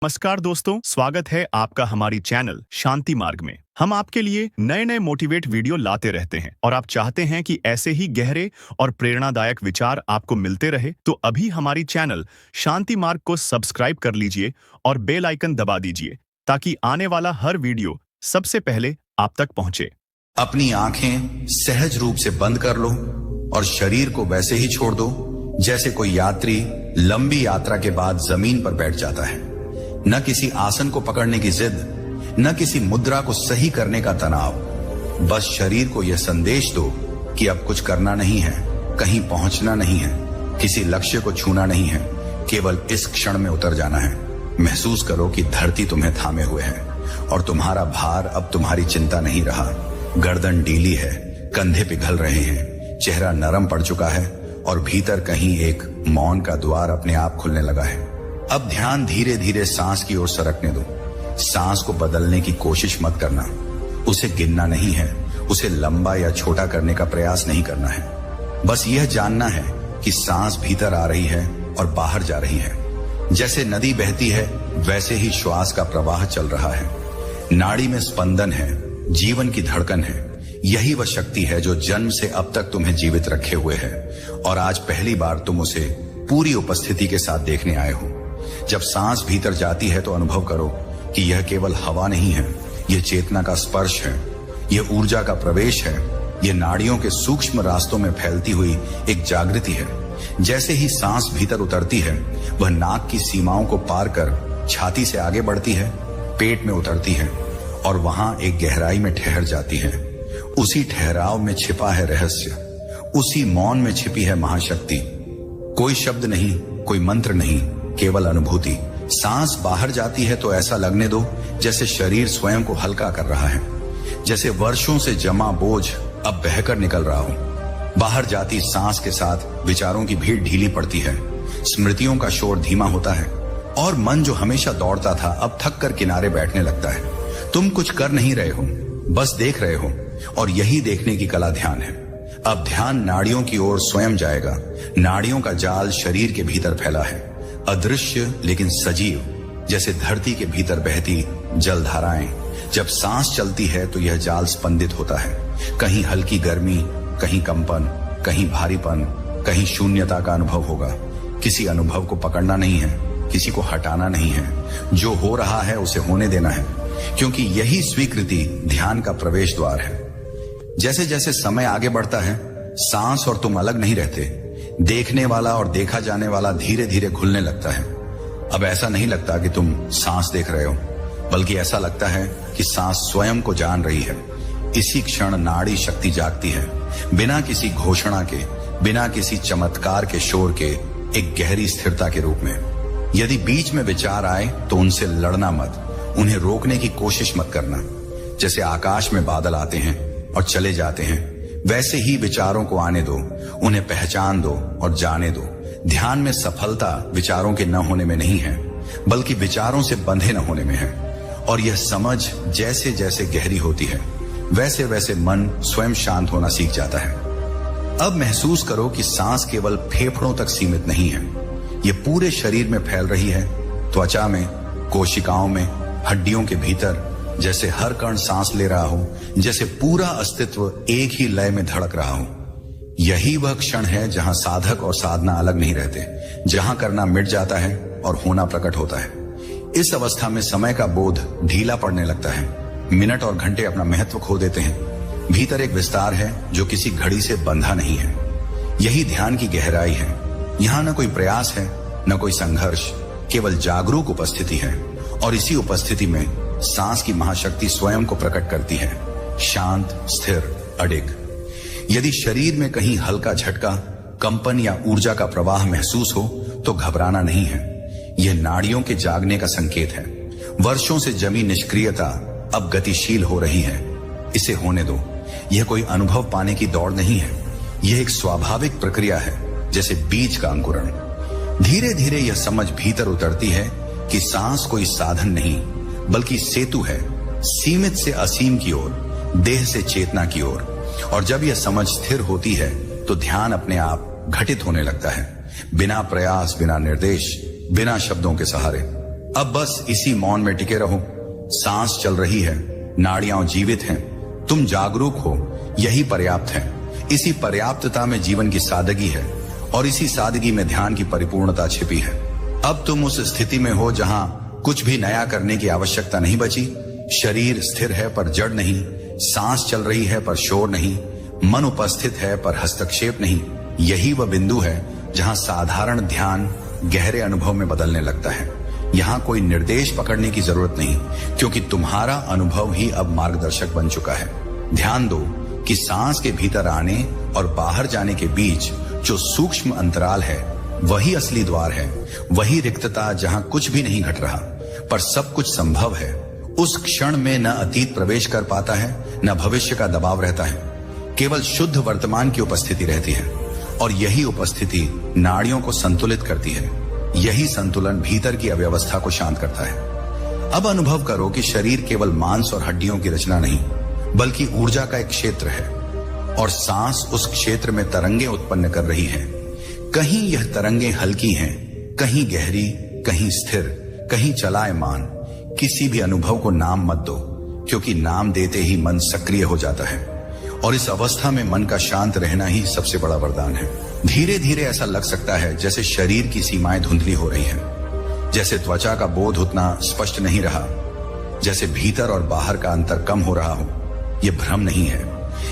नमस्कार दोस्तों, स्वागत है आपका हमारी चैनल शांति मार्ग में। हम आपके लिए नए नए मोटिवेट वीडियो लाते रहते हैं और आप चाहते हैं कि ऐसे ही गहरे और प्रेरणादायक विचार आपको मिलते रहे तो अभी हमारी चैनल शांति मार्ग को सब्सक्राइब कर लीजिए और बेल आइकन दबा दीजिए ताकि आने वाला हर वीडियो सबसे पहले आप तक पहुंचे। अपनी आंखें सहज रूप से बंद कर लो और शरीर को वैसे ही छोड़ दो जैसे कोई यात्री लंबी यात्रा के बाद जमीन पर बैठ जाता है। न किसी आसन को पकड़ने की जिद, न किसी मुद्रा को सही करने का तनाव। बस शरीर को यह संदेश दो कि अब कुछ करना नहीं है, कहीं पहुंचना नहीं है, किसी लक्ष्य को छूना नहीं है, केवल इस क्षण में उतर जाना है। महसूस करो कि धरती तुम्हें थामे हुए है और तुम्हारा भार अब तुम्हारी चिंता नहीं रहा। गर्दन ढीली है, कंधे पिघल रहे हैं, चेहरा नरम पड़ चुका है और भीतर कहीं एक मौन का द्वार अपने आप खुलने लगा है। अब ध्यान धीरे धीरे सांस की ओर सरकने दो। सांस को बदलने की कोशिश मत करना, उसे गिनना नहीं है, उसे लंबा या छोटा करने का प्रयास नहीं करना है। बस यह जानना है कि सांस भीतर आ रही है और बाहर जा रही है। जैसे नदी बहती है वैसे ही श्वास का प्रवाह चल रहा है। नाड़ी में स्पंदन है, जीवन की धड़कन है। यही वह शक्ति है जो जन्म से अब तक तुम्हें जीवित रखे हुए है और आज पहली बार तुम उसे पूरी उपस्थिति के साथ देखने आए हो। जब सांस भीतर जाती है तो अनुभव करो कि यह केवल हवा नहीं है, यह चेतना का स्पर्श है, यह ऊर्जा का प्रवेश है, यह नाड़ियों के सूक्ष्म रास्तों में फैलती हुई एक जागृति है। जैसे ही सांस भीतर उतरती है वह नाक की सीमाओं को पार कर छाती से आगे बढ़ती है, पेट में उतरती है और वहां एक गहराई में ठहर जाती है। उसी ठहराव में छिपा है रहस्य, उसी मौन में छिपी है महाशक्ति। कोई शब्द नहीं, कोई मंत्र नहीं, केवल अनुभूति। सांस बाहर जाती है तो ऐसा लगने दो जैसे शरीर स्वयं को हल्का कर रहा है, जैसे वर्षों से जमा बोझ अब बहकर निकल रहा हो। बाहर जाती सांस के साथ विचारों की भीड़ ढीली पड़ती है, स्मृतियों का शोर धीमा होता है और मन जो हमेशा दौड़ता था अब थक कर किनारे बैठने लगता है। तुम कुछ कर नहीं रहे हो, बस देख रहे हो और यही देखने की कला ध्यान है। अब ध्यान नाड़ियों की ओर स्वयं जाएगा। नाड़ियों का जाल शरीर के भीतर फैला है, अदृश्य लेकिन सजीव, जैसे धरती के भीतर बहती जलधाराएं। जब सांस चलती है तो यह जाल स्पंदित होता है। कहीं हल्की गर्मी, कहीं कंपन, कहीं भारीपन, कहीं शून्यता का अनुभव होगा। किसी अनुभव को पकड़ना नहीं है, किसी को हटाना नहीं है। जो हो रहा है उसे होने देना है, क्योंकि यही स्वीकृति ध्यान का प्रवेश द्वार है। जैसे जैसे समय आगे बढ़ता है सांस और तुम अलग नहीं रहते। देखने वाला और देखा जाने वाला धीरे धीरे खुलने लगता है। अब ऐसा नहीं लगता कि तुम सांस देख रहे हो, बल्कि ऐसा लगता है कि सांस स्वयं को जान रही है। इसी क्षण नाड़ी शक्ति जागती है, बिना किसी घोषणा के, बिना किसी चमत्कार के शोर के, एक गहरी स्थिरता के रूप में। यदि बीच में विचार आए तो उनसे लड़ना मत, उन्हें रोकने की कोशिश मत करना। जैसे आकाश में बादल आते हैं और चले जाते हैं, वैसे ही विचारों को आने दो, उन्हें पहचान दो और जाने दो। ध्यान में सफलता विचारों के न होने में नहीं है, बल्कि विचारों से बंधे न होने में है। और यह समझ जैसे जैसे गहरी होती है वैसे वैसे मन स्वयं शांत होना सीख जाता है। अब महसूस करो कि सांस केवल फेफड़ों तक सीमित नहीं है, यह पूरे शरीर में फैल रही है। त्वचा में, कोशिकाओं में, हड्डियों के भीतर। जैसे हर कण सांस ले रहा हो, जैसे पूरा अस्तित्व एक ही लय में धड़क रहा हो। यही वह क्षण है जहां साधक और साधना अलग नहीं रहते, जहां करना मिट जाता है और होना प्रकट होता है। इस अवस्था में समय का बोध ढीला पड़ने लगता है। मिनट और घंटे अपना महत्व खो देते हैं। भीतर एक विस्तार है जो किसी घड़ी से बंधा नहीं है। यही ध्यान की गहराई है। यहां न कोई प्रयास है, न कोई संघर्ष, केवल जागरूक उपस्थिति है। और इसी उपस्थिति में सांस की महाशक्ति स्वयं को प्रकट करती है, शांत, स्थिर, अडिग। यदि शरीर में कहीं हल्का झटका, कंपन या ऊर्जा का प्रवाह महसूस हो तो घबराना नहीं है। यह नाड़ियों के जागने का संकेत है। वर्षों से जमी निष्क्रियता अब गतिशील हो रही है। इसे होने दो। यह कोई अनुभव पाने की दौड़ नहीं है, यह एक स्वाभाविक प्रक्रिया है, जैसे बीज का अंकुरण। धीरे धीरे यह समझ भीतर उतरती है कि सांस कोई साधन नहीं बल्कि सेतु है, सीमित से असीम की ओर, देह से चेतना की ओर। और जब यह समझ स्थिर होती है तो ध्यान अपने आप घटित होने लगता है, बिना प्रयास, बिना निर्देश, बिना शब्दों के सहारे। अब बस इसी मौन में टिके रहो। सांस चल रही है, नाड़ियां जीवित हैं, तुम जागरूक हो, यही पर्याप्त है। इसी पर्याप्तता में जीवन की सादगी है और इसी सादगी में ध्यान की परिपूर्णता छिपी है। अब तुम उस स्थिति में हो जहां कुछ भी नया करने की आवश्यकता नहीं बची। शरीर स्थिर है पर जड़ नहीं, सांस चल रही है पर शोर नहीं, मन उपस्थित है पर हस्तक्षेप नहीं। यही वह बिंदु है जहां साधारण ध्यान गहरे अनुभव में बदलने लगता है। यहां कोई निर्देश पकड़ने की जरूरत नहीं, क्योंकि तुम्हारा अनुभव ही अब मार्गदर्शक बन चुका है। ध्यान दो कि सांस के भीतर आने और बाहर जाने के बीच जो सूक्ष्म अंतराल है वही असली द्वार है, वही रिक्तता जहां कुछ भी नहीं घट रहा पर सब कुछ संभव है। उस क्षण में न अतीत प्रवेश कर पाता है, न भविष्य का दबाव रहता है, केवल शुद्ध वर्तमान की उपस्थिति रहती है। और यही उपस्थिति नाड़ियों को संतुलित करती है। यही संतुलन भीतर की अव्यवस्था को शांत करता है। अब अनुभव करो कि शरीर केवल मांस और हड्डियों की रचना नहीं, बल्कि ऊर्जा का एक क्षेत्र है और सांस उस क्षेत्र में तरंगें उत्पन्न कर रही है। कहीं यह तरंगें हल्की हैं, कहीं गहरी, कहीं स्थिर, कहीं चलायमान। किसी भी अनुभव को नाम मत दो, क्योंकि नाम देते ही मन सक्रिय हो जाता है और इस अवस्था में मन का शांत रहना ही सबसे बड़ा वरदान है। धीरे धीरे ऐसा लग सकता है जैसे शरीर की सीमाएं धुंधली हो रही हैं, जैसे त्वचा का बोध उतना स्पष्ट नहीं रहा, जैसे भीतर और बाहर का अंतर कम हो रहा हो। यह भ्रम नहीं है,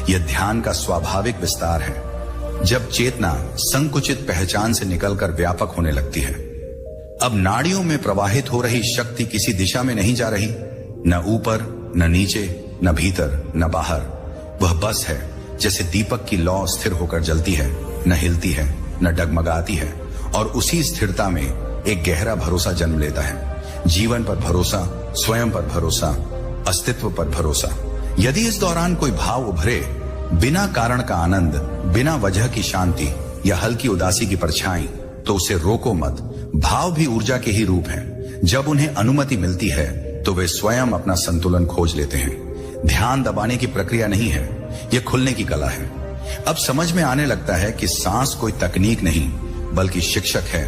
यह ध्यान का स्वाभाविक विस्तार है। जब चेतना संकुचित पहचान से निकलकर व्यापक होने लगती है, अब नाड़ियों में प्रवाहित हो रही शक्ति किसी दिशा में नहीं जा रही, न ऊपर, न नीचे, न भीतर, न बाहर। वह बस है जैसे दीपक की लौ स्थिर होकर जलती है, न हिलती है, न डगमगाती है, और उसी स्थिरता में एक गहरा भरोसा जन्म लेता है। जीवन पर भरोसा, स्वयं पर भरोसा, अस्तित्व पर भरोसा। यदि इस दौरान कोई भाव उभरे, बिना कारण का आनंद, बिना वजह की शांति या हल्की उदासी की परछाई, तो उसे रोको मत। भाव भी ऊर्जा के ही रूप हैं। जब उन्हें अनुमति मिलती है तो वे स्वयं अपना संतुलन खोज लेते हैं। ध्यान दबाने की प्रक्रिया नहीं है, यह खुलने की कला है। अब समझ में आने लगता है कि सांस कोई तकनीक नहीं बल्कि शिक्षक है।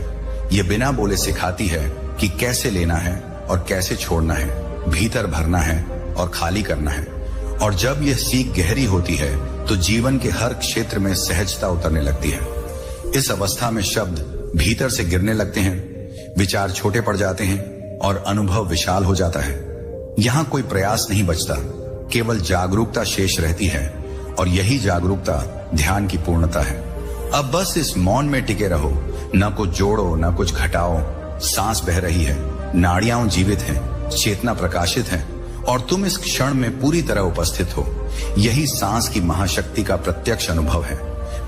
यह बिना बोले सिखाती है कि कैसे लेना है और कैसे छोड़ना है, भीतर भरना है और खाली करना है। और जब यह सीख गहरी होती है तो जीवन के हर क्षेत्र में सहजता उतरने लगती है। इस अवस्था में शब्द भीतर से गिरने लगते हैं, विचार छोटे पड़ जाते हैं और अनुभव विशाल हो जाता है। यहां कोई प्रयास नहीं बचता, केवल जागरूकता शेष रहती है और यही जागरूकता ध्यान की पूर्णता है। अब बस इस मौन में टिके रहो, न कुछ जोड़ो न कुछ घटाओ। सांस बह रही है, नाड़ियां जीवित हैं, चेतना प्रकाशित है और तुम इस क्षण में पूरी तरह उपस्थित हो। यही सांस की महाशक्ति का प्रत्यक्ष अनुभव है,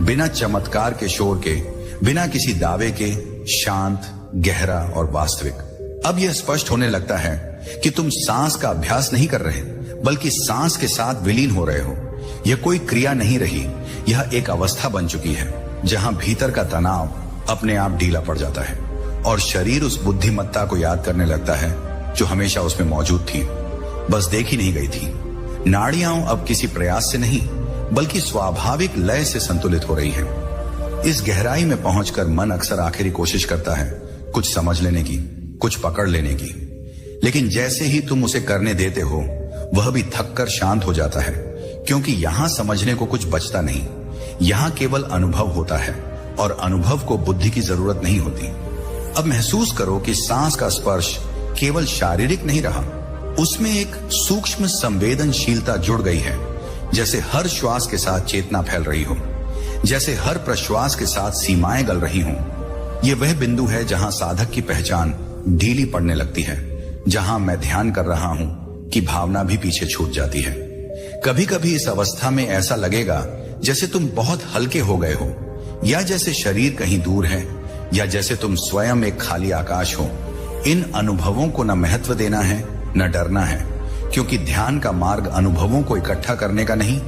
बिना चमत्कार के शोर के, बिना किसी दावे के, शांत, गहरा और वास्तविक। अब यह स्पष्ट होने लगता है कि तुम सांस का अभ्यास नहीं कर रहे, बल्कि सांस के साथ विलीन हो रहे हो। यह कोई क्रिया नहीं रही, यह एक अवस्था बन चुकी है जहां भीतर का तनाव अपने आप ढीला पड़ जाता है और शरीर उस बुद्धिमत्ता को याद करने लगता है जो हमेशा उसमें मौजूद थी, बस देखी नहीं गई थी। नाड़ियां अब किसी प्रयास से नहीं बल्कि स्वाभाविक लय से संतुलित हो रही हैं। इस गहराई में पहुंचकर मन अक्सर आखिरी कोशिश करता है कुछ समझ लेने की, कुछ पकड़ लेने की, लेकिन जैसे ही तुम उसे करने देते हो वह भी थक कर शांत हो जाता है, क्योंकि यहां समझने को कुछ बचता नहीं। यहां केवल अनुभव होता है और अनुभव को बुद्धि की जरूरत नहीं होती। अब महसूस करो कि सांस का स्पर्श केवल शारीरिक नहीं रहा, उसमें एक सूक्ष्म संवेदनशीलता जुड़ गई है। जैसे हर श्वास के साथ चेतना फैल रही हो, जैसे हर प्रश्वास के साथ सीमाएं गल रही हों। यह वह बिंदु है जहां साधक की पहचान ढीली पड़ने लगती है, जहां मैं ध्यान कर रहा हूं की भावना भी पीछे छूट जाती है। कभी कभी इस अवस्था में ऐसा लगेगा जैसे तुम बहुत हल्के हो गए हो, या जैसे शरीर कहीं दूर है, या जैसे तुम स्वयं एक खाली आकाश हो। इन अनुभवों को न महत्व देना है न डरना है, क्योंकि ध्यान का मार्ग अनुभवों को इकट्ठा करने का नहीं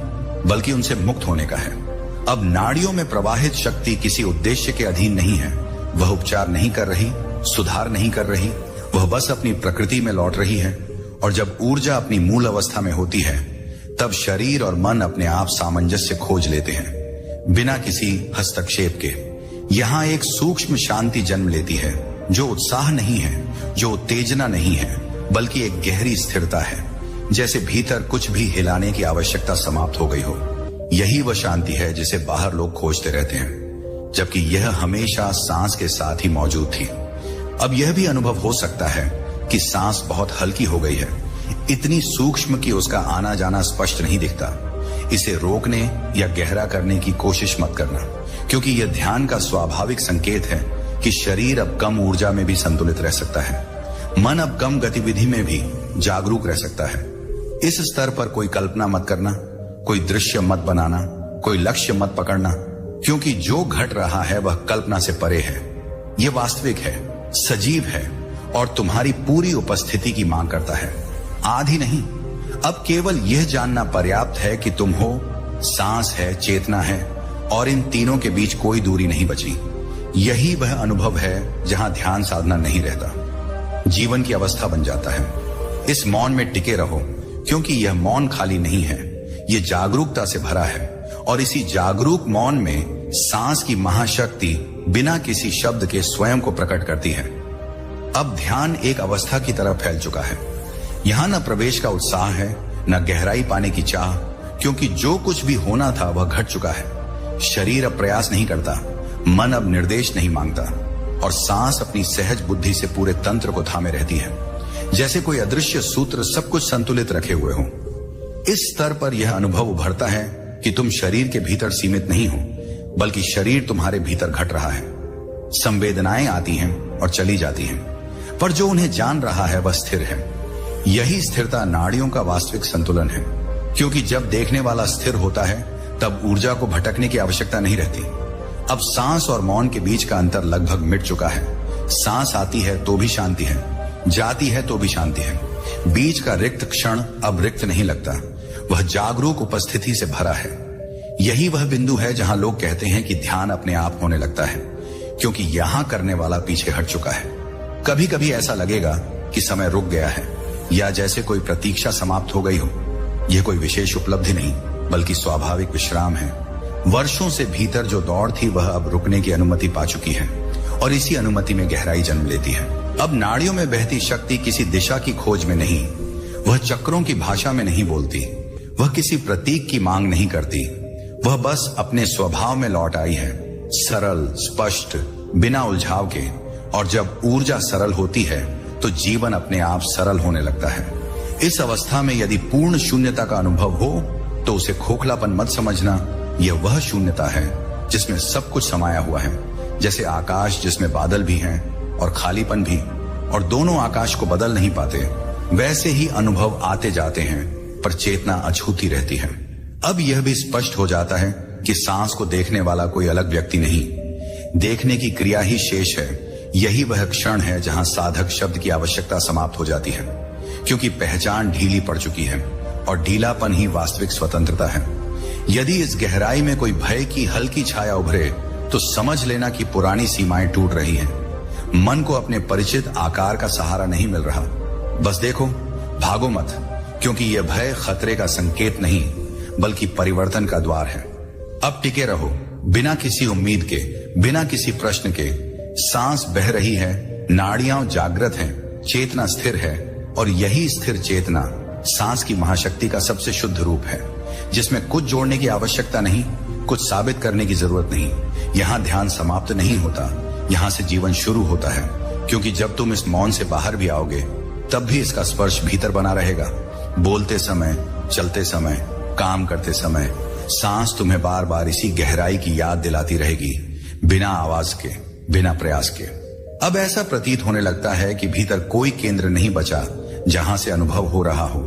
बल्कि उनसे मुक्त होने का है। अब नाड़ियों में प्रवाहित शक्ति किसी उद्देश्य के अधीन नहीं है। वह उपचार नहीं कर रही, सुधार नहीं कर रही, वह बस अपनी प्रकृति में लौट रही है। और जब ऊर्जा अपनी मूल अवस्था में होती है तब शरीर और मन अपने आप सामंजस्य खोज लेते हैं, बिना किसी हस्तक्षेप के। यहाँ एक सूक्ष्म शांति जन्म लेती है जो उत्साह नहीं है, जो उत्तेजना नहीं है, बल्कि एक गहरी स्थिरता है, जैसे भीतर कुछ भी हिलाने की आवश्यकता समाप्त हो गई हो। यही वह शांति है जिसे बाहर लोग खोजते रहते हैं, जबकि यह हमेशा सांस के साथ ही मौजूद थी। अब यह भी अनुभव हो सकता है कि सांस बहुत हल्की हो गई है, इतनी सूक्ष्म कि उसका आना जाना स्पष्ट नहीं दिखता। इसे रोकने या गहरा करने की कोशिश मत करना, क्योंकि यह ध्यान का स्वाभाविक संकेत है कि शरीर अब कम ऊर्जा में भी संतुलित रह सकता है, मन अब कम गतिविधि में भी जागरूक रह सकता है। इस स्तर पर कोई कल्पना मत करना, कोई दृश्य मत बनाना, कोई लक्ष्य मत पकड़ना, क्योंकि जो घट रहा है वह कल्पना से परे है। यह वास्तविक है, सजीव है और तुम्हारी पूरी उपस्थिति की मांग करता है, आधी नहीं। अब केवल यह जानना पर्याप्त है कि तुम हो, सांस है, चेतना है और इन तीनों के बीच कोई दूरी नहीं बची। यही वह अनुभव है जहां ध्यान साधना नहीं रहता, जीवन की अवस्था बन जाता है। इस मौन में टिके रहो, क्योंकि यह मौन खाली नहीं है, यह जागरूकता से भरा है और इसी जागरूक मौन में सांस की महाशक्ति बिना किसी शब्द के स्वयं को प्रकट करती है। अब ध्यान एक अवस्था की तरह फैल चुका है। यहां न प्रवेश का उत्साह है, न गहराई पाने की चाह, क्योंकि जो कुछ भी होना था वह घट चुका है। शरीर अब प्रयास नहीं करता, मन अब निर्देश नहीं मांगता और सांस अपनी सहज बुद्धि से पूरे तंत्र को थामे रहती है, जैसे कोई अदृश्य सूत्र सब कुछ संतुलित रखे हुए हो। इस स्तर पर यह अनुभव उभरता है कि तुम शरीर के भीतर सीमित नहीं हो, बल्कि शरीर तुम्हारे भीतर घट रहा है। संवेदनाएं आती हैं और चली जाती हैं, पर जो उन्हें जान रहा है वह स्थिर है। यही स्थिरता नाड़ियों का वास्तविक संतुलन है, क्योंकि जब देखने वाला स्थिर होता है तब ऊर्जा को भटकने की आवश्यकता नहीं रहती। अब सांस और मौन के बीच का अंतर लगभग मिट चुका है। सांस आती है तो भी शांति है, जाती है तो भी शांति है। बीच का रिक्त क्षण अब रिक्त नहीं लगता, वह जागरूक उपस्थिति से भरा है। यही वह बिंदु है जहां लोग कहते हैं कि ध्यान अपने आप होने लगता है, क्योंकि यहां करने वाला पीछे हट चुका है। कभी कभी ऐसा लगेगा कि समय रुक गया है या जैसे कोई प्रतीक्षा समाप्त हो गई हो। यह कोई विशेष उपलब्धि नहीं, बल्कि स्वाभाविक विश्राम है। वर्षों से भीतर जो दौड़ थी वह अब रुकने की अनुमति पा चुकी है और इसी अनुमति में गहराई जन्म लेती है। अब नाड़ियों में बहती शक्ति किसी दिशा की खोज में नहीं, वह चक्रों की भाषा में नहीं बोलती, वह किसी प्रतीक की मांग नहीं करती, वह बस अपने स्वभाव में लौट आई है, सरल, स्पष्ट, बिना उलझाव के। और जब ऊर्जा सरल होती है तो जीवन अपने आप सरल होने लगता है। इस अवस्था में यदि पूर्ण शून्यता का अनुभव हो तो उसे खोखलापन मत समझना। यह वह शून्यता है जिसमें सब कुछ समाया हुआ है, जैसे आकाश जिसमें बादल भी हैं और खालीपन भी, और दोनों आकाश को बदल नहीं पाते। वैसे ही अनुभव आते जाते हैं, पर चेतना अछूती रहती है। अब यह भी स्पष्ट हो जाता है कि सांस को देखने वाला कोई अलग व्यक्ति नहीं, देखने की क्रिया ही शेष है। यही वह क्षण है जहां साधक शब्द की आवश्यकता समाप्त हो जाती है, क्योंकि पहचान ढीली पड़ चुकी है और ढीलापन ही वास्तविक स्वतंत्रता है। यदि इस गहराई में कोई भय की हल्की छाया उभरे तो समझ लेना कि पुरानी सीमाएं टूट रही हैं। मन को अपने परिचित आकार का सहारा नहीं मिल रहा। बस देखो, भागो मत, क्योंकि यह भय खतरे का संकेत नहीं, बल्कि परिवर्तन का द्वार है। अब टिके रहो, बिना किसी उम्मीद के, बिना किसी प्रश्न के। सांस बह रही है, नाड़ियां जागृत हैं, चेतना स्थिर है और यही स्थिर चेतना सांस की महाशक्ति का सबसे शुद्ध रूप है, जिसमें कुछ जोड़ने की आवश्यकता नहीं, कुछ साबित करने की जरूरत नहीं। यहां ध्यान समाप्त नहीं होता, यहां से जीवन शुरू होता है, क्योंकि जब तुम इस मौन से बाहर भी आओगे तब भी इसका स्पर्श भीतर बना रहेगा। बोलते समय, चलते समय, काम करते समय सांस तुम्हें बार बार इसी गहराई की याद दिलाती रहेगी, बिना आवाज के, बिना प्रयास के। अब ऐसा प्रतीत होने लगता है कि भीतर कोई केंद्र नहीं बचा जहां से अनुभव हो रहा हो,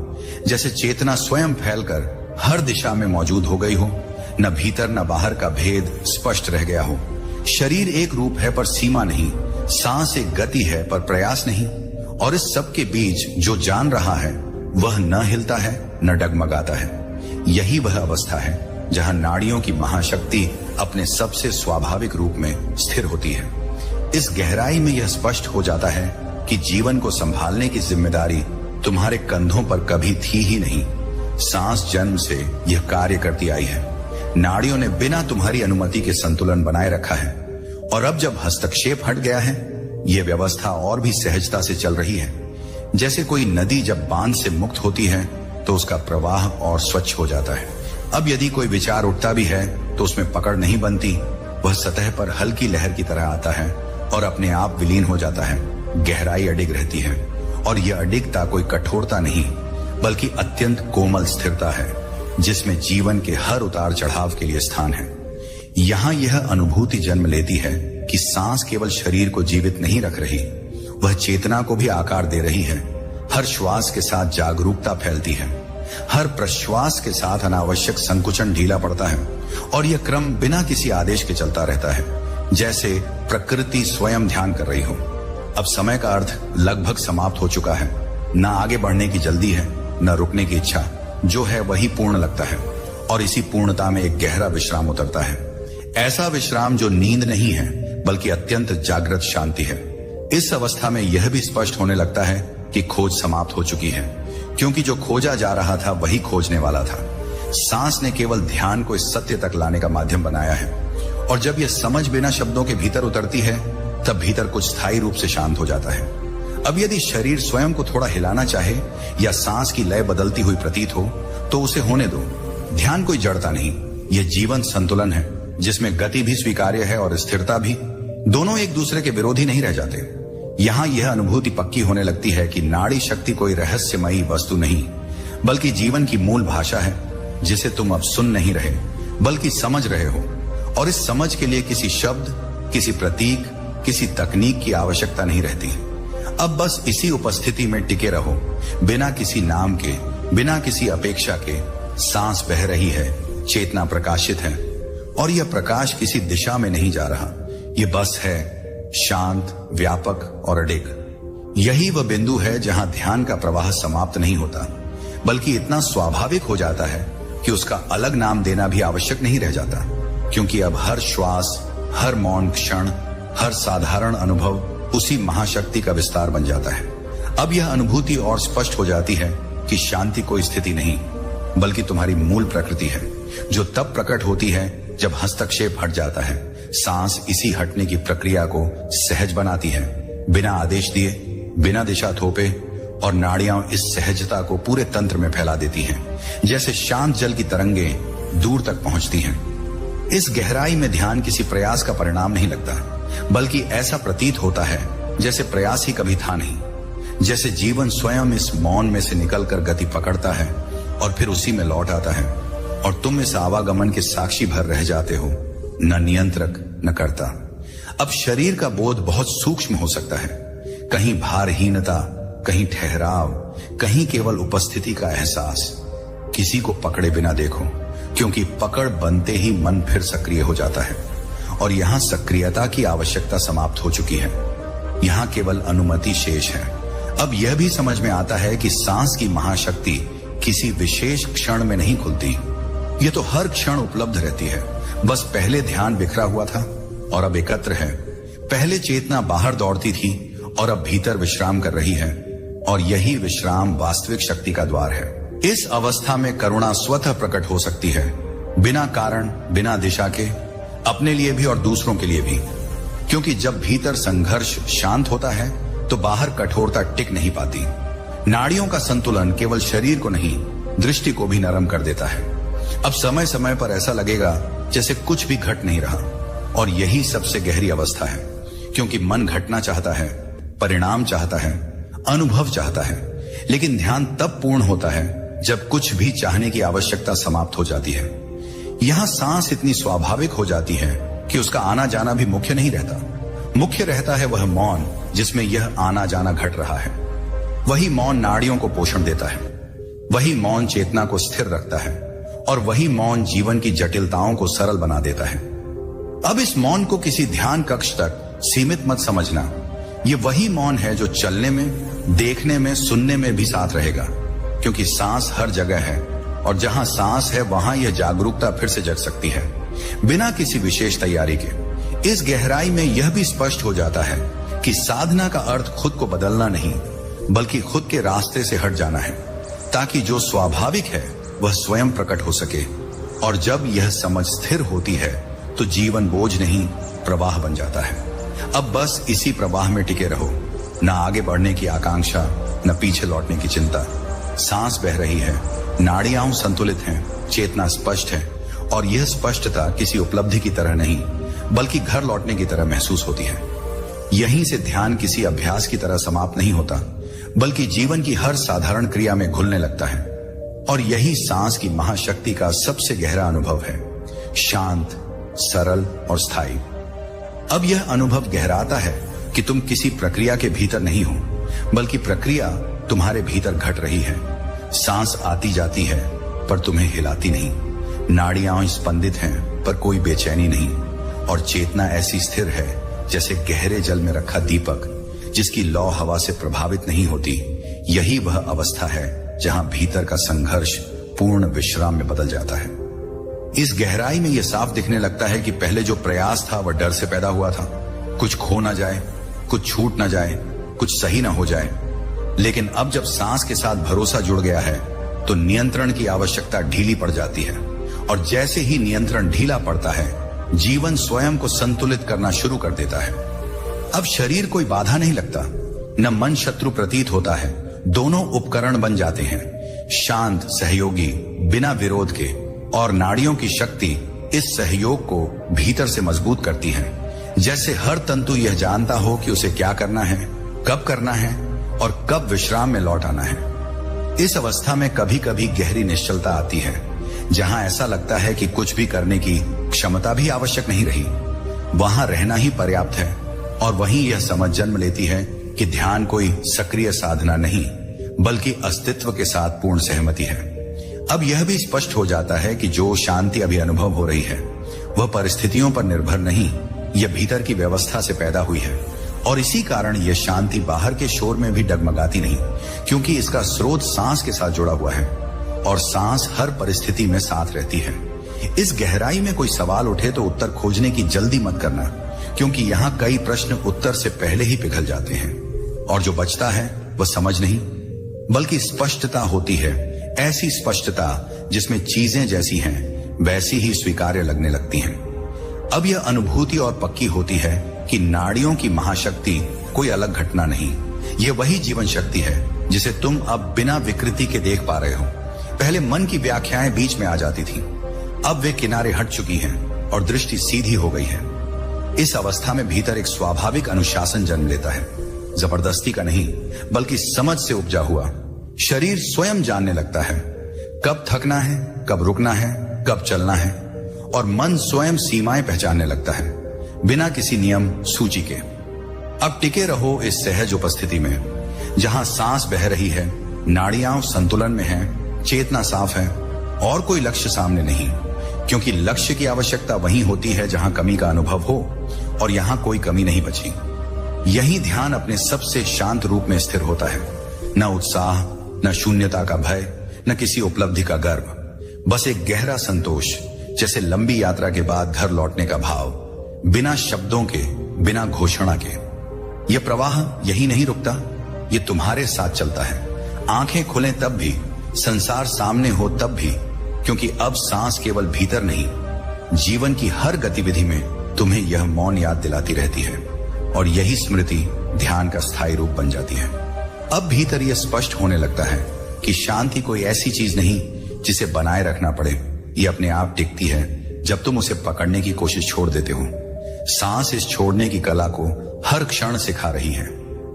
जैसे चेतना स्वयं फैलकर हर दिशा में मौजूद हो गई हो। न भीतर न बाहर का भेद स्पष्ट रह गया हो। शरीर एक रूप है पर सीमा नहीं, सांस एक गति है पर प्रयास नहीं, और इस सब के बीच जो जान रहा है वह न हिलता है न डगमगाता है। यही वह अवस्था है जहां नाड़ियों की महाशक्ति अपने सबसे स्वाभाविक रूप में स्थिर होती है। इस गहराई में यह स्पष्ट हो जाता है कि जीवन को संभालने की जिम्मेदारी तुम्हारे कंधों पर कभी थी ही नहीं। सांस जन्म से यह कार्य करती आई है। नाड़ियों ने बिना तुम्हारी अनुमति के संतुलन बनाए रखा है, और अब जब हस्तक्षेप हट गया है ये व्यवस्था और भी सहजता से चल रही है। जैसे कोई नदी जब बांध से मुक्त होती है तो उसका प्रवाह और स्वच्छ हो जाता है। अब यदि कोई विचार उठता भी है तो उसमें पकड़ नहीं बनती, वह सतह पर हल्की लहर की तरह आता है और अपने आप विलीन हो जाता है। गहराई अडिग रहती है और यह अडिगता कोई कठोरता नहीं बल्कि अत्यंत कोमल स्थिरता है, जिसमें जीवन के हर उतार चढ़ाव के लिए स्थान है। यहाँ यह अनुभूति जन्म लेती है कि सांस केवल शरीर को जीवित नहीं रख रही, वह चेतना को भी आकार दे रही है। हर श्वास के साथ जागरूकता फैलती है, हर प्रश्वास के साथ अनावश्यक संकुचन ढीला पड़ता है और यह क्रम बिना किसी आदेश के चलता रहता है, जैसे प्रकृति स्वयं ध्यान कर रही हो। अब समय का अर्थ लगभग समाप्त हो चुका है। न आगे बढ़ने की जल्दी है, न रुकने की इच्छा। जो है वही पूर्ण लगता है और इसी पूर्णता में एक गहरा विश्राम उतरता है। ऐसा विश्राम जो नींद नहीं है बल्कि अत्यंत जागृत शांति है। इस अवस्था में यह भी स्पष्ट होने लगता है कि खोज समाप्त हो चुकी है, क्योंकि जो खोजा जा रहा था वही खोजने वाला था। सांस ने केवल ध्यान को इस सत्य तक लाने का माध्यम बनाया है, और जब यह समझ बिना शब्दों के भीतर उतरती है तब भीतर कुछ स्थायी रूप से शांत हो जाता है। अब यदि शरीर स्वयं को थोड़ा हिलाना चाहे या सांस की लय बदलती हुई प्रतीत हो तो उसे होने दो। ध्यान कोई जड़ता नहीं, यह जीवन संतुलन है जिसमें गति भी स्वीकार्य है और स्थिरता भी। दोनों एक दूसरे के विरोधी नहीं रह जाते। यहाँ यह अनुभूति पक्की होने लगती है कि नाड़ी शक्ति कोई रहस्यमयी वस्तु नहीं बल्कि जीवन की मूल भाषा है, जिसे तुम अब सुन नहीं रहे बल्कि समझ रहे हो। और इस समझ के लिए किसी शब्द, किसी प्रतीक, किसी तकनीक की आवश्यकता नहीं रहती। अब बस इसी उपस्थिति में टिके रहो, बिना किसी नाम के, बिना किसी अपेक्षा के। सांस बह रही है, चेतना प्रकाशित है, और यह प्रकाश किसी दिशा में नहीं जा रहा। यह बस है, शांत, व्यापक और अडिग। यही वह बिंदु है जहां ध्यान का प्रवाह समाप्त नहीं होता बल्कि इतना स्वाभाविक हो जाता है कि उसका अलग नाम देना भी आवश्यक नहीं रह जाता, क्योंकि अब हर श्वास, हर मौन क्षण, हर साधारण अनुभव उसी महाशक्ति का विस्तार बन जाता है। अब यह अनुभूति और स्पष्ट हो जाती है कि शांति कोई स्थिति नहीं बल्कि तुम्हारी मूल प्रकृति है, जो तब प्रकट होती है जब हस्तक्षेप हट जाता है। सांस इसी हटने की प्रक्रिया को सहज बनाती है, बिना आदेश दिए, बिना दिशा थोपे, और नाड़ियां इस सहजता को पूरे तंत्र में फैला देती हैं, जैसे शांत जल की तरंगें दूर तक पहुंचती हैं। इस गहराई में ध्यान किसी प्रयास का परिणाम नहीं लगता, बल्कि ऐसा प्रतीत होता है जैसे प्रयास ही कभी था नहीं, जैसे जीवन स्वयं इस मौन में से निकलकर गति पकड़ता है और फिर उसी में लौट आता है, और तुम इस आवागमन के साक्षी भर रह जाते हो, न नियंत्रक न करता। अब शरीर का बोध बहुत सूक्ष्म हो सकता है, कहीं भारहीनता, कहीं ठहराव, कहीं केवल उपस्थिति का एहसास। किसी को पकड़े बिना देखो, क्योंकि पकड़ बनते ही मन फिर सक्रिय हो जाता है, और यहां सक्रियता की आवश्यकता समाप्त हो चुकी है। यहां केवल अनुमति शेष है। अब यह भी समझ में आता है कि सांस की महाशक्ति किसी विशेष क्षण में नहीं खुलती, यह तो हर क्षण उपलब्ध रहती है। बस पहले ध्यान बिखरा हुआ था और अब एकत्र है। पहले चेतना बाहर दौड़ती थी और अब भीतर विश्राम कर रही है, और यही विश्राम वास्तविक शक्ति का द्वार है। इस अवस्था में करुणा स्वतः प्रकट हो सकती है, बिना कारण, बिना दिशा के, अपने लिए भी और दूसरों के लिए भी। क्योंकि जब भीतर संघर्ष शांत होता है तो बाहर कठोरता टिक नहीं पाती। नाड़ियों का संतुलन केवल शरीर को नहीं, दृष्टि को भी नरम कर देता है। अब समय समय पर ऐसा लगेगा जैसे कुछ भी घट नहीं रहा, और यही सबसे गहरी अवस्था है, क्योंकि मन घटना चाहता है, परिणाम चाहता है, अनुभव चाहता है, लेकिन ध्यान तब पूर्ण होता है जब कुछ भी चाहने की आवश्यकता समाप्त हो जाती है। यहां सांस इतनी स्वाभाविक हो जाती है कि उसका आना जाना भी मुख्य नहीं रहता। मुख्य रहता है वह मौन जिसमें यह आना जाना घट रहा है। वही मौन नाड़ियों को पोषण देता है, वही मौन चेतना को स्थिर रखता है, और वही मौन जीवन की जटिलताओं को सरल बना देता है। अब इस मौन को किसी ध्यान कक्ष तक सीमित मत समझना। ये वही मौन है जो चलने में, देखने में, सुनने में भी साथ रहेगा, क्योंकि सांस हर जगह है, और जहां सांस है वहां यह जागरूकता फिर से जग सकती है, बिना किसी विशेष तैयारी के। इस गहराई में यह भी स्पष्ट हो जाता है कि साधना का अर्थ खुद को बदलना नहीं, बल्कि खुद के रास्ते से हट जाना है, ताकि जो स्वाभाविक है वह स्वयं प्रकट हो सके। और जब यह समझ स्थिर होती है तो जीवन बोझ नहीं, प्रवाह बन जाता है। अब बस इसी प्रवाह में टिके रहो, न आगे बढ़ने की आकांक्षा, न पीछे लौटने की चिंता। सांस बह रही है, नाड़ियां संतुलित हैं, चेतना स्पष्ट है, और यह स्पष्टता किसी उपलब्धि की तरह नहीं बल्कि घर लौटने की तरह महसूस होती है। यहीं से ध्यान किसी अभ्यास की तरह समाप्त नहीं होता बल्कि जीवन की हर साधारण क्रिया में घुलने लगता है। और यही सांस की महाशक्ति का सबसे गहरा अनुभव है, शांत, सरल और स्थायी। अब यह अनुभव गहराता है कि तुम किसी प्रक्रिया के भीतर नहीं हो बल्कि प्रक्रिया तुम्हारे भीतर घट रही है। सांस आती जाती है पर तुम्हें हिलाती नहीं, नाड़ियां स्पंदित हैं पर कोई बेचैनी नहीं, और चेतना ऐसी स्थिर है जैसे गहरे जल में रखा दीपक जिसकी लौ हवा से प्रभावित नहीं होती। यही वह अवस्था है जहां भीतर का संघर्ष पूर्ण विश्राम में बदल जाता है। इस गहराई में यह साफ दिखने लगता है कि पहले जो प्रयास था वह डर से पैदा हुआ था, कुछ खो ना जाए, कुछ छूट ना जाए, कुछ सही ना हो जाए। लेकिन अब जब सांस के साथ भरोसा जुड़ गया है तो नियंत्रण की आवश्यकता ढीली पड़ जाती है, और जैसे ही नियंत्रण ढीला पड़ता है जीवन स्वयं को संतुलित करना शुरू कर देता है। अब शरीर कोई बाधा नहीं लगता, न मन शत्रु प्रतीत होता है, दोनों उपकरण बन जाते हैं, शांत, सहयोगी, बिना विरोध के। और नाड़ियों की शक्ति इस सहयोग को भीतर से मजबूत करती है, जैसे हर तंतु यह जानता हो कि उसे क्या करना है, कब करना है और कब विश्राम में लौट आना है। इस अवस्था में कभी कभी गहरी निश्चलता आती है, जहां ऐसा लगता है कि कुछ भी करने की क्षमता भी आवश्यक नहीं रही, वहां रहना ही पर्याप्त है। और वहीं यह समझ जन्म लेती है कि ध्यान कोई सक्रिय साधना नहीं बल्कि अस्तित्व के साथ पूर्ण सहमति है। अब यह भी स्पष्ट हो जाता है कि जो शांति अभी अनुभव हो रही है वह परिस्थितियों पर निर्भर नहीं, यह भीतर की व्यवस्था से पैदा हुई है। और इसी कारण यह शांति बाहर के शोर में भी डगमगाती नहीं, क्योंकि इसका स्रोत सांस के साथ जुड़ा हुआ है और सांस हर परिस्थिति में साथ रहती है। इस गहराई में कोई सवाल उठे तो उत्तर खोजने की जल्दी मत करना, क्योंकि यहाँ कई प्रश्न उत्तर से पहले ही पिघल जाते हैं, और जो बचता है वह समझ नहीं बल्कि स्पष्टता होती है। ऐसी स्पष्टता जिसमें चीजें जैसी हैं वैसी ही स्वीकार्य लगने लगती हैं। अब यह अनुभूति और पक्की होती है कि नाड़ियों की महाशक्ति कोई अलग घटना नहीं, यह वही जीवन शक्ति है जिसे तुम अब बिना विकृति के देख पा रहे हो। पहले मन की व्याख्याएं बीच में आ जाती थी, अब वे किनारे हट चुकी हैं और दृष्टि सीधी हो गई है। इस अवस्था में भीतर एक स्वाभाविक अनुशासन जन्म लेता है, जबरदस्ती का नहीं बल्कि समझ से उपजा हुआ। शरीर स्वयं जानने लगता है कब थकना है, कब रुकना है, कब चलना है, और मन स्वयं सीमाएं पहचानने लगता है बिना किसी नियम सूची के। अब टिके रहो इस सहज उपस्थिति में जहां सांस बह रही है, नाड़ियां संतुलन में हैं, चेतना साफ है और कोई लक्ष्य सामने नहीं, क्योंकि लक्ष्य की आवश्यकता वहीं होती है जहां कमी का अनुभव हो, और यहां कोई कमी नहीं बची। यही ध्यान अपने सबसे शांत रूप में स्थिर होता है, न उत्साह, न शून्यता का भय, न किसी उपलब्धि का गर्व, बस एक गहरा संतोष, जैसे लंबी यात्रा के बाद घर लौटने का भाव, बिना शब्दों के, बिना घोषणा के। यह प्रवाह यही नहीं रुकता, यह तुम्हारे साथ चलता है। आंखें खुलें तब भी, संसार सामने हो तब भी, क्योंकि अब सांस केवल भीतर नहीं, जीवन की हर गतिविधि में तुम्हें यह मौन याद दिलाती रहती है, और यही स्मृति ध्यान का स्थायी रूप बन जाती है। अब भीतर यह स्पष्ट होने लगता है कि शांति कोई ऐसी चीज नहीं जिसे बनाए रखना पड़े, यह अपने आप टिकती है जब तुम उसे पकड़ने की कोशिश छोड़ देते हो। सांस इस छोड़ने की कला को हर क्षण सिखा रही है,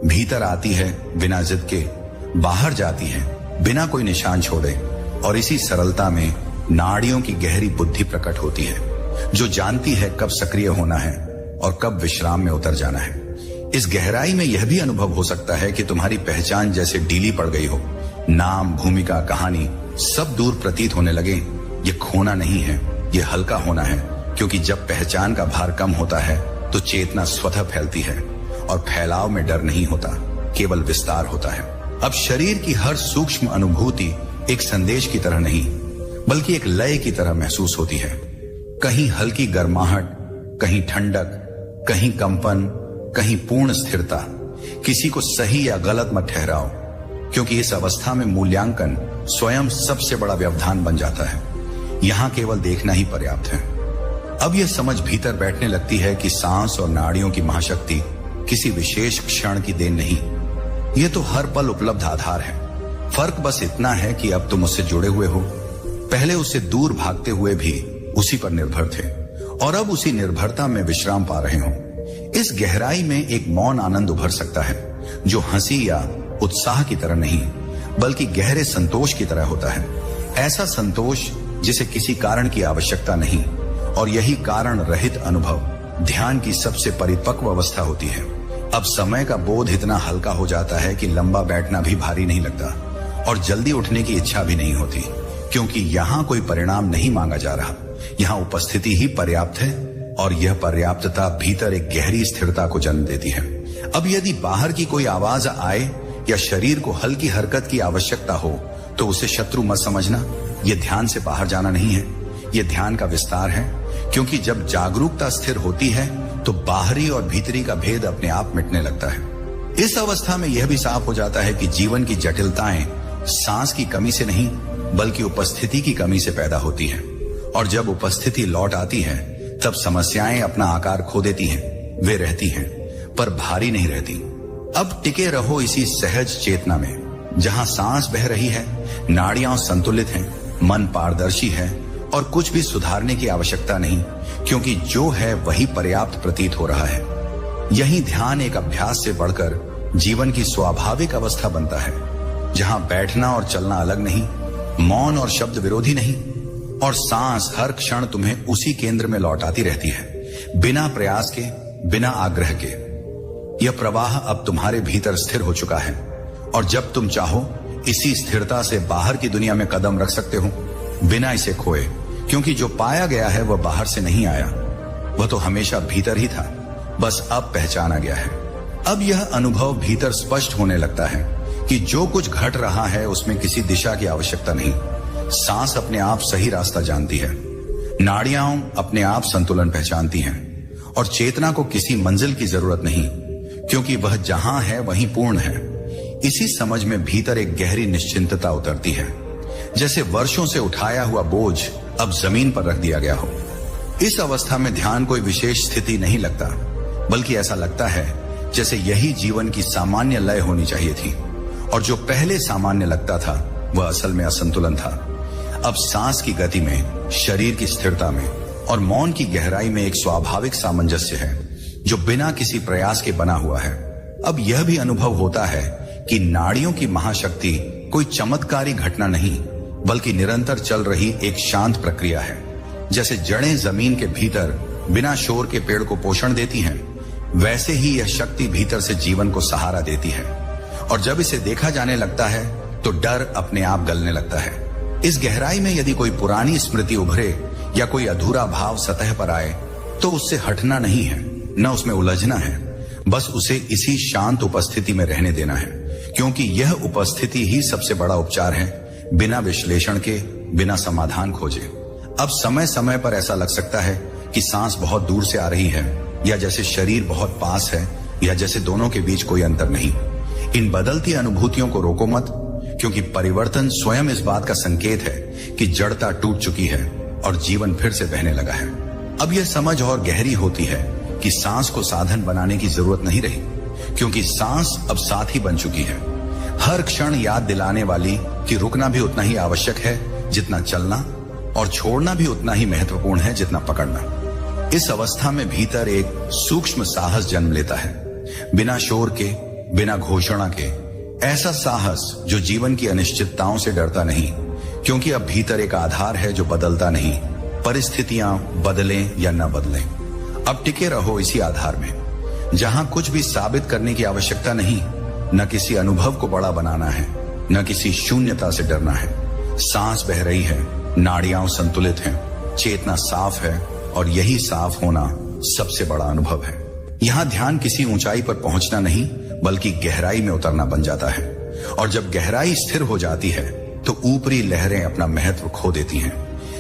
भीतर आती है बिना जिद के, बाहर जाती है बिना कोई निशान छोड़े, और इसी सरलता में नाड़ियों की गहरी बुद्धि प्रकट होती है, जो जानती है कब सक्रिय होना है और कब विश्राम में उतर जाना है। इस गहराई में यह भी अनुभव हो सकता है कि तुम्हारी पहचान जैसे ढीली पड़ गई हो, नाम, भूमिका, कहानी सब दूर प्रतीत होने लगे। ये खोना नहीं है, ये हल्का होना है, क्योंकि जब पहचान का भार कम होता है तो चेतना स्वतः फैलती है, और फैलाव में डर नहीं होता, केवल विस्तार होता है। अब शरीर की हर सूक्ष्म अनुभूति एक संदेश की तरह नहीं बल्कि एक लय की तरह महसूस होती है। कहीं हल्की गर्माहट, कहीं ठंडक, कहीं कंपन, कहीं पूर्ण स्थिरता। किसी को सही या गलत मत ठहराओ, क्योंकि इस अवस्था में मूल्यांकन स्वयं सबसे बड़ा व्यवधान बन जाता है। यहां केवल देखना ही पर्याप्त है। अब यह समझ भीतर बैठने लगती है कि सांस और नाड़ियों की महाशक्ति किसी विशेष क्षण की देन नहीं, यह तो हर पल उपलब्ध आधार है। फर्क बस इतना है कि अब तुम उससे जुड़े हुए हो। पहले उससे दूर भागते हुए भी उसी पर निर्भर थे और अब उसी निर्भरता में विश्राम पा रहे हो। इस गहराई में एक मौन आनंद उभर सकता है, जो हंसी या उत्साह की तरह नहीं बल्कि गहरे संतोष की तरह होता है। ऐसा संतोष जिसे किसी कारण की आवश्यकता नहीं, और यही कारण रहित अनुभव ध्यान की सबसे परिपक्व अवस्था होती है। अब समय का बोध इतना हल्का हो जाता है कि लंबा बैठना भी भारी नहीं लगता और जल्दी उठने की इच्छा भी नहीं होती, क्योंकि यहाँ कोई परिणाम नहीं मांगा जा रहा। यहाँ उपस्थिति ही पर्याप्त है और यह पर्याप्तता भीतर एक गहरी स्थिरता को जन्म देती है। अब यदि बाहर की कोई आवाज आए या शरीर को हल्की हरकत की आवश्यकता हो तो उसे शत्रु मत समझना। यह ध्यान से बाहर जाना नहीं है, यह ध्यान का विस्तार है, क्योंकि जब जागरूकता स्थिर होती है तो बाहरी और भीतरी का भेद अपने आप मिटने लगता है। इस अवस्था में यह भी साफ हो जाता है कि जीवन की जटिलताएं सांस की कमी से नहीं बल्कि उपस्थिति की कमी से पैदा होती है, और जब उपस्थिति लौट आती है तब समस्याएं अपना आकार खो देती हैं। वे रहती हैं पर भारी नहीं रहती। अब टिके रहो इसी सहज चेतना में, जहां सांस बह रही है, नाड़ियां संतुलित हैं, मन पारदर्शी है और कुछ भी सुधारने की आवश्यकता नहीं, क्योंकि जो है वही पर्याप्त प्रतीत हो रहा है। यही ध्यान एक अभ्यास से बढ़कर जीवन की स्वाभाविक अवस्था बनता है, जहां बैठना और चलना अलग नहीं, मौन और शब्द विरोधी नहीं, और सांस हर क्षण तुम्हें उसी केंद्र में लौटाती रहती है, बिना प्रयास के, बिना आग्रह के। यह प्रवाह अब तुम्हारे भीतर स्थिर हो चुका है, और जब तुम चाहो इसी स्थिरता से बाहर की दुनिया में कदम रख सकते हो, बिना इसे खोए, क्योंकि जो पाया गया है वह बाहर से नहीं आया, वह तो हमेशा भीतर ही था, बस अब पहचाना गया है। अब यह अनुभव भीतर स्पष्ट होने लगता है कि जो कुछ घट रहा है उसमें किसी दिशा की आवश्यकता नहीं। सांस अपने आप सही रास्ता जानती है, नाड़ियां अपने आप संतुलन पहचानती हैं, और चेतना को किसी मंजिल की जरूरत नहीं, क्योंकि वह जहां है वहीं पूर्ण है। इसी समझ में भीतर एक गहरी निश्चिंतता उतरती है, जैसे वर्षों से उठाया हुआ बोझ अब जमीन पर रख दिया गया हो। इस अवस्था में ध्यान कोई विशेष स्थिति नहीं लगता, बल्कि ऐसा लगता है जैसे यही जीवन की सामान्य लय होनी चाहिए थी, और जो पहले सामान्य लगता था वह असल में असंतुलन था। अब सांस की गति में, शरीर की स्थिरता में और मौन की गहराई में एक स्वाभाविक सामंजस्य है, जो बिना किसी प्रयास के बना हुआ है। अब यह भी अनुभव होता है कि नाड़ियों की महाशक्ति कोई चमत्कारी घटना नहीं, बल्कि निरंतर चल रही एक शांत प्रक्रिया है। जैसे जड़ें जमीन के भीतर बिना शोर के पेड़ को पोषण देती हैं, वैसे ही यह शक्ति भीतर से जीवन को सहारा देती है, और जब इसे देखा जाने लगता है तो डर अपने आप गलने लगता है। इस गहराई में यदि कोई पुरानी स्मृति उभरे या कोई अधूरा भाव सतह पर आए तो उससे हटना नहीं है, न उसमें उलझना है, बस उसे इसी शांत उपस्थिति में रहने देना है, क्योंकि यह उपस्थिति ही सबसे बड़ा उपचार है, बिना विश्लेषण के, बिना समाधान खोजे। अब समय समय पर ऐसा लग सकता है कि सांस बहुत दूर से आ रही है, या जैसे शरीर बहुत पास है, या जैसे दोनों के बीच कोई अंतर नहीं। इन बदलती अनुभूतियों को रोको मत, क्योंकि परिवर्तन स्वयं इस बात का संकेत है कि जड़ता टूट चुकी है और जीवन फिर से बहने लगा है। अब यह समझ और गहरी होती है कि सांस को साधन बनाने की जरूरत नहीं रही, क्योंकि सांस अब साथी बन चुकी है, हर क्षण याद दिलाने वाली कि रुकना भी उतना ही आवश्यक है जितना चलना, और छोड़ना भी उतना ही महत्वपूर्ण है जितना पकड़ना। इस अवस्था में भीतर एक सूक्ष्म साहस जन्म लेता है, बिना शोर के, बिना घोषणा के, ऐसा साहस जो जीवन की अनिश्चितताओं से डरता नहीं, क्योंकि अब भीतर एक आधार है जो बदलता नहीं, परिस्थितियां बदलें या न बदलें। अब टिके रहो इसी आधार में, जहां कुछ भी साबित करने की आवश्यकता नहीं, न किसी अनुभव को बड़ा बनाना है, न किसी शून्यता से डरना है। सांस बह रही है, नाड़ियां संतुलित हैं, चेतना साफ है, और यही साफ होना सबसे बड़ा अनुभव है। यहाँ ध्यान किसी ऊंचाई पर पहुंचना नहीं, बल्कि गहराई में उतरना बन जाता है, और जब गहराई स्थिर हो जाती है तो ऊपरी लहरें अपना महत्व खो देती हैं।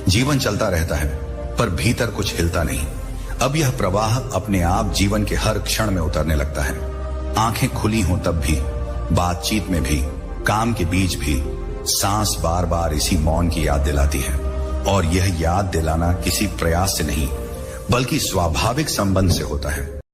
जीवन चलता रहता है, पर भीतर कुछ हिलता नहीं। अब यह प्रवाह अपने आप जीवन के हर क्षण में उतरने लगता है। आंखें खुली हों तब भी, बातचीत में भी, काम के बीच भी, सांस बार बार इसी मौन की याद दिलाती है, और यह याद दिलाना किसी प्रयास से नहीं, बल्कि स्वाभाविक संबंध से होता है।